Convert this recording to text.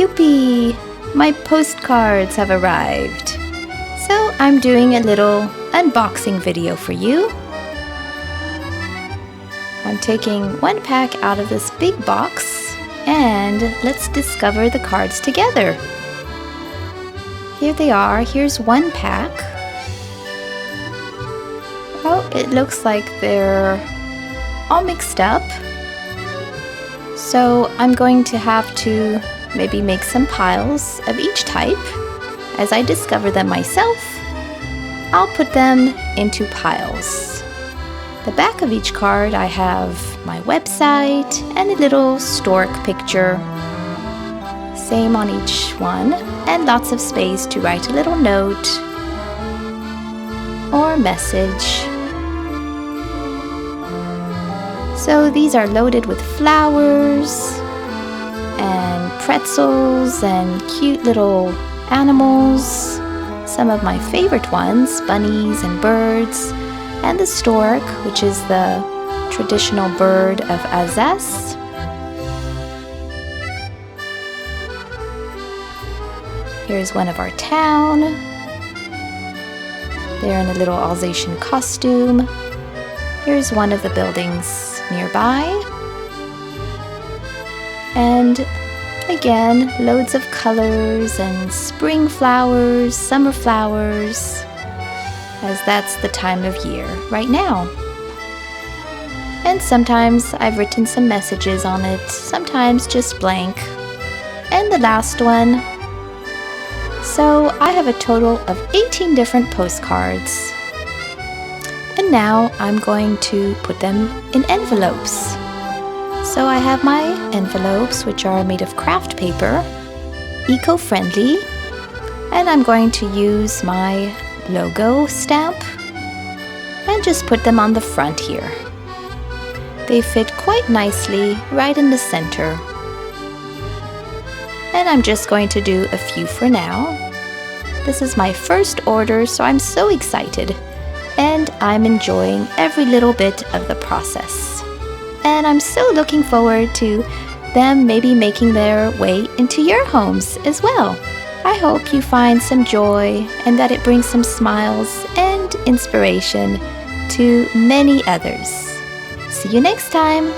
Yuppie! My postcards have arrived. So I'm doing a little unboxing video for you. I'm taking one pack out of this big box and let's discover the cards together. Here they are. Here's one pack. Oh, it looks like they're all mixed up. So I'm going to have to maybe make some piles of each type. As I discover them myself, I'll put them into piles. The back of each card I have my website and a little stork picture. Same on each one, and lots of space to write a little note or message. So these are loaded with flowers and pretzels and cute little animals. Some of my favorite ones, bunnies and birds, and the stork, which is the traditional bird of Alsace. Here's one of our town. They're in a little Alsatian costume. Here's one of the buildings nearby. And again, loads of colors and spring flowers, summer flowers, as that's the time of year right now. And sometimes I've written some messages on it, sometimes just blank. And the last one. So I have a total of 18 different postcards. And now I'm going to put them in envelopes. So I have my envelopes, which are made of craft paper, eco-friendly, and I'm going to use my logo stamp and just put them on the front here. They fit quite nicely right in the center. And I'm just going to do a few for now. This is my first order, so I'm so excited, and I'm enjoying every little bit of the process. And I'm so looking forward to them maybe making their way into your homes as well. I hope you find some joy and that it brings some smiles and inspiration to many others. See you next time!